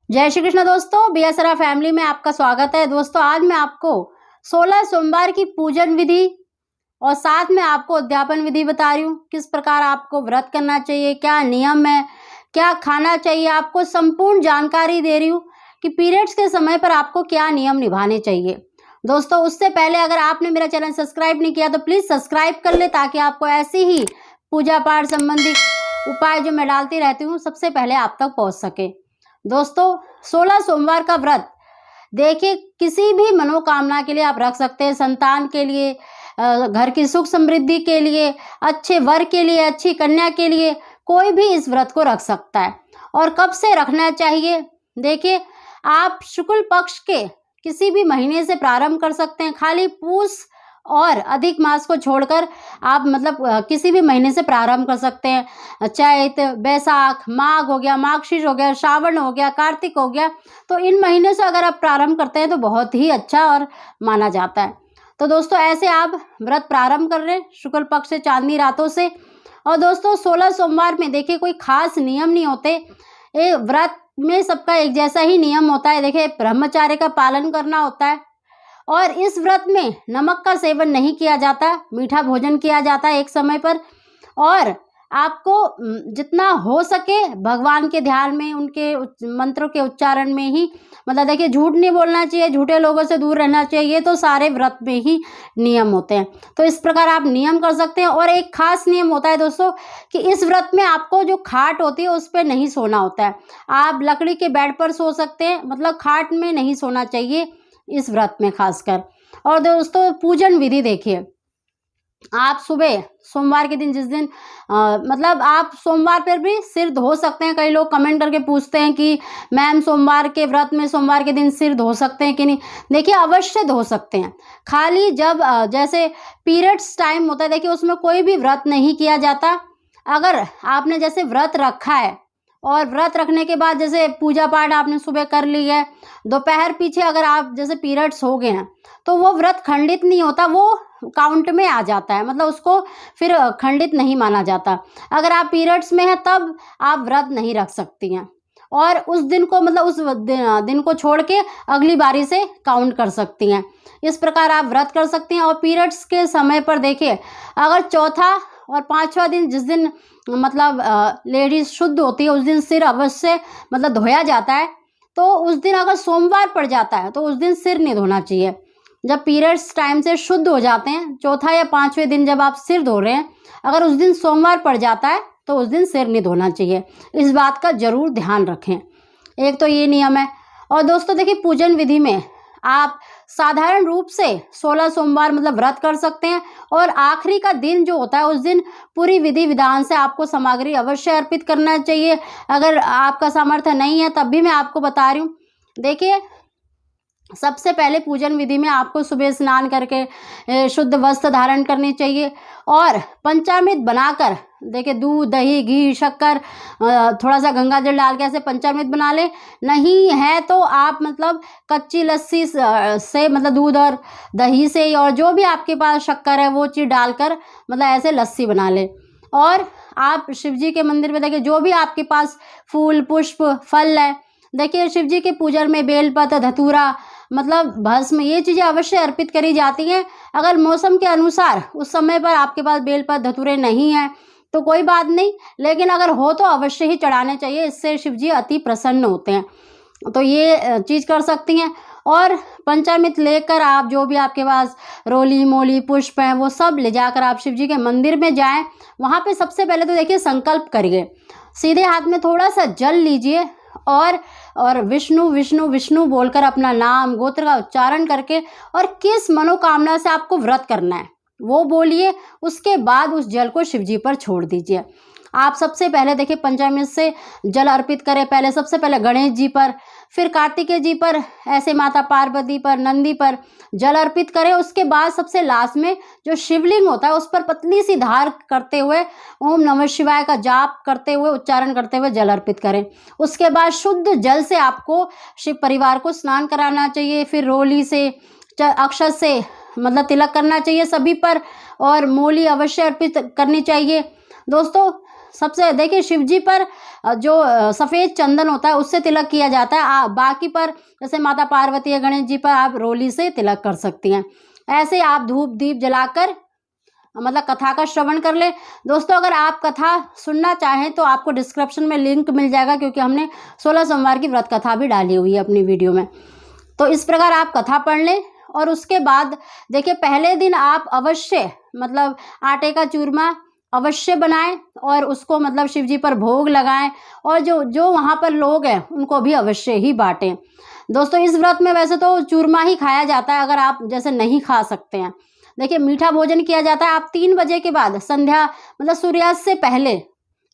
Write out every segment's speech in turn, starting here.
जय श्री कृष्ण दोस्तों, BSR family में आपका स्वागत है। दोस्तों आज मैं आपको 16 सोमवार की पूजन विधि और साथ में आपको उद्यापन विधि बता रही हूँ। किस प्रकार आपको व्रत करना चाहिए, क्या नियम है, क्या खाना चाहिए, आपको संपूर्ण जानकारी दे रही हूँ कि पीरियड्स के समय पर आपको क्या नियम निभाने चाहिए। दोस्तों उससे पहले अगर आपने मेरा चैनल सब्सक्राइब नहीं किया तो प्लीज़ सब्सक्राइब कर ले, ताकि आपको ऐसी ही पूजा पाठ संबंधी उपाय जो मैं डालती रहती हूँ सबसे पहले आप तक पहुँच सके। दोस्तों 16 सोमवार का व्रत देखिए किसी भी मनोकामना के लिए आप रख सकते हैं। संतान के लिए, घर की सुख समृद्धि के लिए, अच्छे वर के लिए, अच्छी कन्या के लिए, कोई भी इस व्रत को रख सकता है। और कब से रखना चाहिए, देखिए आप शुक्ल पक्ष के किसी भी महीने से प्रारंभ कर सकते हैं। खाली पूस और अधिक मास को छोड़कर आप किसी भी महीने से प्रारंभ कर सकते हैं। चैत, बैसाख, माघ हो गया, मार्गशीर्ष हो गया, श्रावण हो गया, कार्तिक हो गया, तो इन महीने से अगर आप प्रारंभ करते हैं तो बहुत ही अच्छा और माना जाता है। तो दोस्तों ऐसे आप व्रत प्रारंभ कर रहे हैं शुक्ल पक्ष से, चांदनी रातों से। और दोस्तों 16 सोमवार में देखिए कोई खास नियम नहीं होते। ये व्रत में सबका एक जैसा ही नियम होता है। देखिए ब्रह्मचार्य का पालन करना होता है और इस व्रत में नमक का सेवन नहीं किया जाता, मीठा भोजन किया जाता है एक समय पर। और आपको जितना हो सके भगवान के ध्यान में, उनके मंत्रों के उच्चारण में ही, देखिए झूठ नहीं बोलना चाहिए, झूठे लोगों से दूर रहना चाहिए। ये तो सारे व्रत में ही नियम होते हैं। तो इस प्रकार आप नियम कर सकते हैं। और एक खास नियम होता है दोस्तों कि इस व्रत में आपको जो खाट होती है उस पर नहीं सोना होता है। आप लकड़ी के बेड पर सो सकते हैं, खाट में नहीं सोना चाहिए इस व्रत में खासकर। और दोस्तों पूजन विधि देखिए, आप सुबह सोमवार के दिन जिस दिन आप सोमवार पर भी सिर धो सकते हैं। कई लोग कमेंट करके पूछते हैं कि मैम सोमवार के व्रत में सोमवार के दिन सिर धो सकते हैं कि नहीं। देखिए अवश्य धो सकते हैं। खाली जब जैसे पीरियड्स टाइम होता है, देखिए उसमें कोई भी व्रत नहीं किया जाता। अगर आपने जैसे व्रत रखा है और व्रत रखने के बाद जैसे पूजा पाठ आपने सुबह कर ली है, दोपहर पीछे अगर आप जैसे पीरियड्स हो गए हैं तो वो व्रत खंडित नहीं होता, वो काउंट में आ जाता है। उसको फिर खंडित नहीं माना जाता। अगर आप पीरियड्स में हैं तब आप व्रत नहीं रख सकती हैं और उस दिन को उस दिन को छोड़ के अगली बारी से काउंट कर सकती हैं। इस प्रकार आप व्रत कर सकती हैं। और पीरियड्स के समय पर देखिए अगर चौथा और पांचवा दिन जिस दिन लेडीज शुद्ध होती है उस दिन सिर अवश्य धोया जाता है। तो उस दिन अगर सोमवार पड़ जाता है तो उस दिन सिर नहीं धोना चाहिए। जब पीरियड्स टाइम से शुद्ध हो जाते हैं, चौथा या पांचवें दिन जब आप सिर धो रहे हैं, अगर उस दिन सोमवार पड़ जाता है तो उस दिन सिर नहीं धोना चाहिए। इस बात का जरूर ध्यान रखें। एक तो ये नियम है। और दोस्तों देखिए पूजन विधि में आप साधारण रूप से 16 सोमवार व्रत कर सकते हैं। और आखिरी का दिन जो होता है उस दिन पूरी विधि विधान से आपको सामग्री अवश्य अर्पित करना चाहिए। अगर आपका सामर्थ्य नहीं है तब भी मैं आपको बता रही हूँ। देखिए सबसे पहले पूजन विधि में आपको सुबह स्नान करके शुद्ध वस्त्र धारण करनी चाहिए और पंचामृत बनाकर, देखिए दूध, दही, घी, शक्कर, थोड़ा सा गंगा जल डाल के ऐसे पंचामृत बना ले। नहीं है तो आप कच्ची लस्सी से दूध और दही से और जो भी आपके पास शक्कर है वो चीज़ डालकर ऐसे लस्सी बना ले। और आप शिव जी के मंदिर में देखिए जो भी आपके पास फूल, पुष्प, फल है, देखिए शिव जी के पूजन में बेलपत्र, धतूरा, भस्म, ये चीज़ें अवश्य अर्पित करी जाती हैं। अगर मौसम के अनुसार उस समय पर आपके पास बेलपत्र, धतूरे नहीं हैं तो कोई बात नहीं, लेकिन अगर हो तो अवश्य ही चढ़ाने चाहिए। इससे शिव जी अति प्रसन्न होते हैं। तो ये चीज़ कर सकती हैं। और पंचामृत लेकर आप जो भी आपके पास रोली, मोली, पुष्प हैं वो सब ले जाकर आप शिव जी के मंदिर में जाएं। वहाँ पे सबसे पहले तो देखिए संकल्प करिए, सीधे हाथ में थोड़ा सा जल लीजिए और विष्णु विष्णु विष्णु बोलकर अपना नाम, गोत्र का उच्चारण करके और किस मनोकामना से आपको व्रत करना है वो बोलिए। उसके बाद उस जल को शिव जी पर छोड़ दीजिए। आप सबसे पहले देखिए पंचामृत से जल अर्पित करें। पहले सबसे पहले गणेश जी पर, फिर कार्तिकेय जी पर, ऐसे माता पार्वती पर, नंदी पर जल अर्पित करें। उसके बाद सबसे लास्ट में जो शिवलिंग होता है उस पर पतली सी धार करते हुए ओम नमः शिवाय का जाप करते हुए, उच्चारण करते हुए जल अर्पित करें। उसके बाद शुद्ध जल से आपको शिव परिवार को स्नान कराना चाहिए। फिर रोली से, अक्षत से तिलक करना चाहिए सभी पर और मोली अवश्य अर्पित करनी चाहिए। दोस्तों सबसे देखिए शिव जी पर जो सफ़ेद चंदन होता है उससे तिलक किया जाता है। बाकी पर जैसे माता पार्वती या गणेश जी पर आप रोली से तिलक कर सकती हैं। ऐसे आप धूप दीप जलाकर मतलब कथा का श्रवण कर ले। दोस्तों अगर आप कथा सुनना चाहें तो आपको डिस्क्रिप्शन में लिंक मिल जाएगा, क्योंकि हमने 16 सोमवार की व्रत कथा भी डाली हुई है अपनी वीडियो में। तो इस प्रकार आप कथा पढ़ लें और उसके बाद देखिए पहले दिन आप अवश्य मतलब आटे का चूरमा अवश्य बनाएं और उसको मतलब शिव जी पर भोग लगाएं, और जो जो वहाँ पर लोग हैं उनको भी अवश्य ही बांटें। दोस्तों इस व्रत में वैसे तो चूरमा ही खाया जाता है, अगर आप जैसे नहीं खा सकते हैं। देखिए मीठा भोजन किया जाता है। आप 3 बजे के बाद संध्या मतलब सूर्यास्त से पहले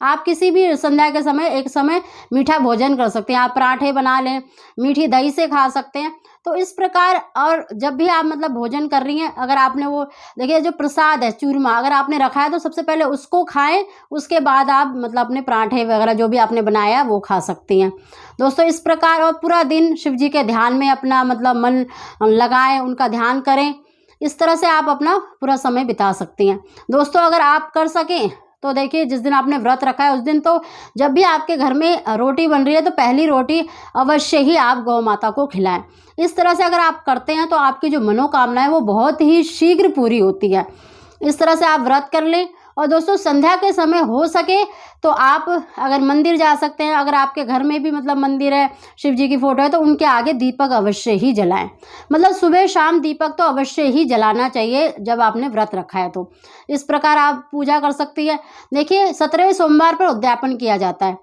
आप किसी भी संध्या के समय एक समय मीठा भोजन कर सकते हैं। आप पराठे बना लें, मीठी दही से खा सकते हैं। तो इस प्रकार, और जब भी आप मतलब भोजन कर रही हैं, अगर आपने वो देखिए जो प्रसाद है चूरमा अगर आपने रखा है तो सबसे पहले उसको खाएं, उसके बाद आप मतलब अपने पराठे वगैरह जो भी आपने बनाया वो खा सकती हैं। दोस्तों इस प्रकार, और पूरा दिन शिव जी के ध्यान में अपना मतलब मन लगाएं, उनका ध्यान करें। इस तरह से आप अपना पूरा समय बिता सकती हैं। दोस्तों अगर आप कर सकें तो देखिए जिस दिन आपने व्रत रखा है उस दिन तो जब भी आपके घर में रोटी बन रही है तो पहली रोटी अवश्य ही आप गौ माता को खिलाएं। इस तरह से अगर आप करते हैं तो आपकी जो मनोकामना है वो बहुत ही शीघ्र पूरी होती है। इस तरह से आप व्रत कर लें। और दोस्तों संध्या के समय हो सके तो आप अगर मंदिर जा सकते हैं, अगर आपके घर में भी मतलब मंदिर है, शिव जी की फोटो है, तो उनके आगे दीपक अवश्य ही जलाएं। मतलब सुबह शाम दीपक तो अवश्य ही जलाना चाहिए जब आपने व्रत रखा है तो। इस प्रकार आप पूजा कर सकती है। देखिए 17वें सोमवार पर उद्यापन किया जाता है।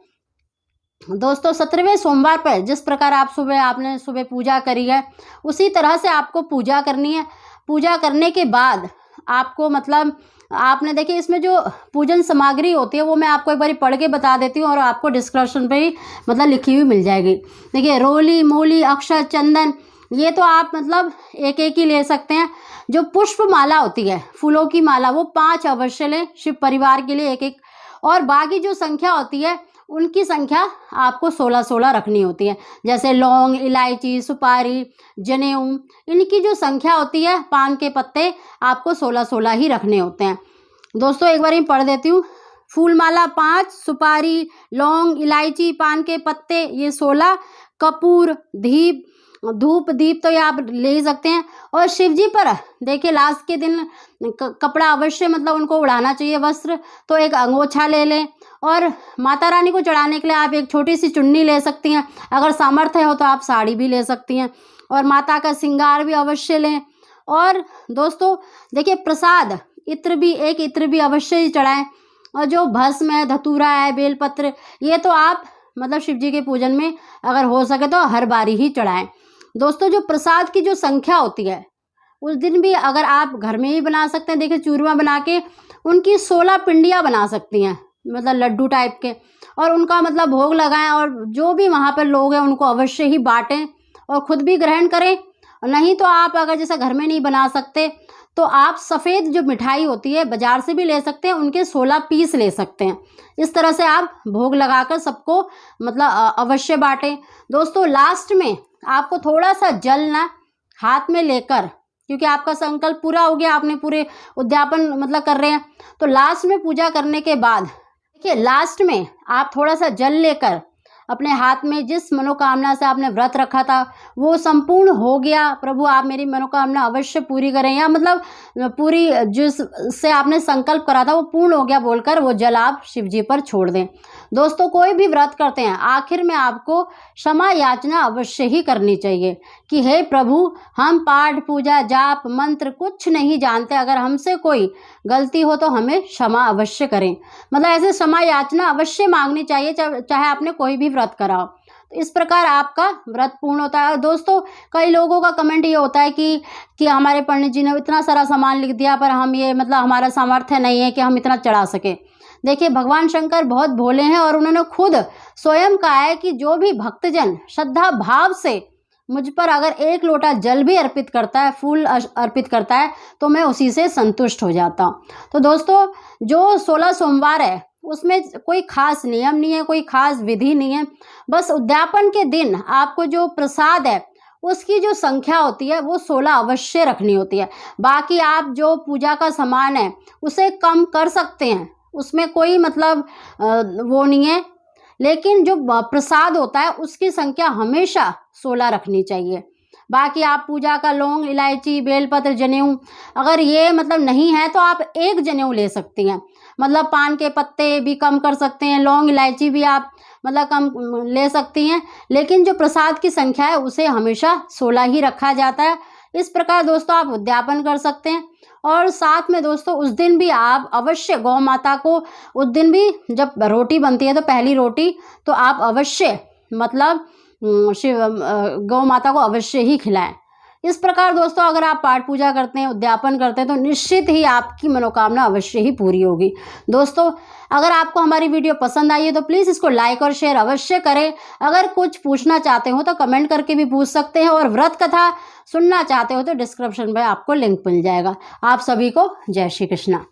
दोस्तों 17वें सोमवार पर जिस प्रकार आपने सुबह पूजा करी है उसी तरह से आपको पूजा करनी है। पूजा करने के बाद आपको मतलब आपने देखिए इसमें जो पूजन सामग्री होती है वो मैं आपको एक बार पढ़ के बता देती हूँ और आपको डिस्क्रिप्शन पे ही मतलब लिखी हुई मिल जाएगी। देखिए रोली, मूली, अक्षत, चंदन, ये तो आप मतलब एक एक ही ले सकते हैं। जो पुष्प माला होती है, फूलों की माला, वो 5 अवश्य लें शिव परिवार के लिए एक एक। और बाकी जो संख्या होती है उनकी संख्या आपको 16-16 रखनी होती है। जैसे लौंग, इलायची, सुपारी, जनेऊ, इनकी जो संख्या होती है, पान के पत्ते आपको 16-16 ही रखने होते हैं। दोस्तों एक बार ही पढ़ देती हूँ। फूल माला 5, सुपारी, लौंग, इलायची, पान के पत्ते ये 16, कपूर, धूप दीप तो ये आप ले ही सकते हैं। और शिव जी पर देखिए लास्ट के दिन कपड़ा अवश्य मतलब उनको उड़ाना चाहिए, वस्त्र, तो एक अंगोछा ले लें। और माता रानी को चढ़ाने के लिए आप एक छोटी सी चुन्नी ले सकती हैं। अगर सामर्थ्य हो तो आप साड़ी भी ले सकती हैं। और माता का श्रृंगार भी अवश्य लें। और दोस्तों देखिए प्रसाद एक इत्र भी अवश्य ही चढ़ाएं। और जो भस्म है, धतूरा है, बेलपत्र, ये तो आप मतलब शिव जी के पूजन में अगर हो सके तो हर बारी ही चढ़ाएं। दोस्तों जो प्रसाद की जो संख्या होती है उस दिन भी अगर आप घर में ही बना सकते हैं। देखिए चूरमा बना के उनकी 16 पिंडियाँ बना सकती हैं, मतलब लड्डू टाइप के, और उनका मतलब भोग लगाएं। और जो भी वहाँ पर लोग हैं उनको अवश्य ही बांटें और खुद भी ग्रहण करें। नहीं तो आप अगर जैसे घर में नहीं बना सकते तो आप सफ़ेद जो मिठाई होती है बाज़ार से भी ले सकते हैं, उनके 16 पीस ले सकते हैं। इस तरह से आप भोग लगाकर सबको मतलब अवश्य बांटें। दोस्तों लास्ट में आपको थोड़ा सा जल ना हाथ में लेकर, क्योंकि आपका संकल्प पूरा हो गया, आपने पूरे उद्यापन मतलब कर रहे हैं, तो लास्ट में पूजा करने के बाद देखिए लास्ट में आप थोड़ा सा जल लेकर अपने हाथ में, जिस मनोकामना से आपने व्रत रखा था वो संपूर्ण हो गया, प्रभु आप मेरी मनोकामना अवश्य पूरी करें, या मतलब पूरी जिससे आपने संकल्प करा था वो पूर्ण हो गया बोलकर वो जल आप शिव जी पर छोड़ दें। दोस्तों कोई भी व्रत करते हैं आखिर में आपको क्षमा याचना अवश्य ही करनी चाहिए कि हे प्रभु हम पाठ पूजा जाप मंत्र कुछ नहीं जानते, अगर हमसे कोई गलती हो तो हमें क्षमा अवश्य करें। मतलब ऐसे क्षमा याचना अवश्य मांगनी चाहिए, चाहे आपने कोई भी व्रत कराओ। तो इस प्रकार आपका व्रत पूर्ण होता है। और दोस्तों कई लोगों का कमेंट ये होता है कि हमारे पंडित जी ने इतना सारा सामान लिख दिया पर हम ये मतलब हमारा सामर्थ्य नहीं है कि हम इतना चढ़ा सके। देखिए भगवान शंकर बहुत भोले हैं और उन्होंने खुद स्वयं कहा है कि जो भी भक्तजन श्रद्धा भाव से मुझ पर अगर 1 लोटा जल भी अर्पित करता है, फूल अर्पित करता है, तो मैं उसी से संतुष्ट हो जाता हूँ। तो दोस्तों जो 16 सोमवार है उसमें कोई खास नियम नहीं है, कोई खास विधि नहीं है। बस उद्यापन के दिन आपको जो प्रसाद है उसकी जो संख्या होती है वो 16 अवश्य रखनी होती है। बाकी आप जो पूजा का सामान है उसे कम कर सकते हैं, उसमें कोई मतलब वो नहीं है। लेकिन जो प्रसाद होता है उसकी संख्या हमेशा 16 रखनी चाहिए। बाकी आप पूजा का लौंग, इलायची, बेलपत्र, जनेऊ अगर ये मतलब नहीं है तो आप एक जनेऊ ले सकती हैं। मतलब पान के पत्ते भी कम कर सकते हैं, लौंग इलायची भी आप मतलब कम ले सकती हैं। लेकिन जो प्रसाद की संख्या है उसे हमेशा 16 ही रखा जाता है। इस प्रकार दोस्तों आप उद्यापन कर सकते हैं। और साथ में दोस्तों उस दिन भी आप अवश्य गौ माता को, उस दिन भी जब रोटी बनती है तो पहली रोटी तो आप अवश्य मतलब गौ माता को अवश्य ही खिलाएं। इस प्रकार दोस्तों अगर आप पाठ पूजा करते हैं, उद्यापन करते हैं तो निश्चित ही आपकी मनोकामना अवश्य ही पूरी होगी। दोस्तों अगर आपको हमारी वीडियो पसंद आई है तो प्लीज़ इसको लाइक और शेयर अवश्य करें। अगर कुछ पूछना चाहते हो तो कमेंट करके भी पूछ सकते हैं, और व्रत कथा सुनना चाहते हो तो डिस्क्रिप्शन में आपको लिंक मिल जाएगा। आप सभी को जय श्री कृष्णा।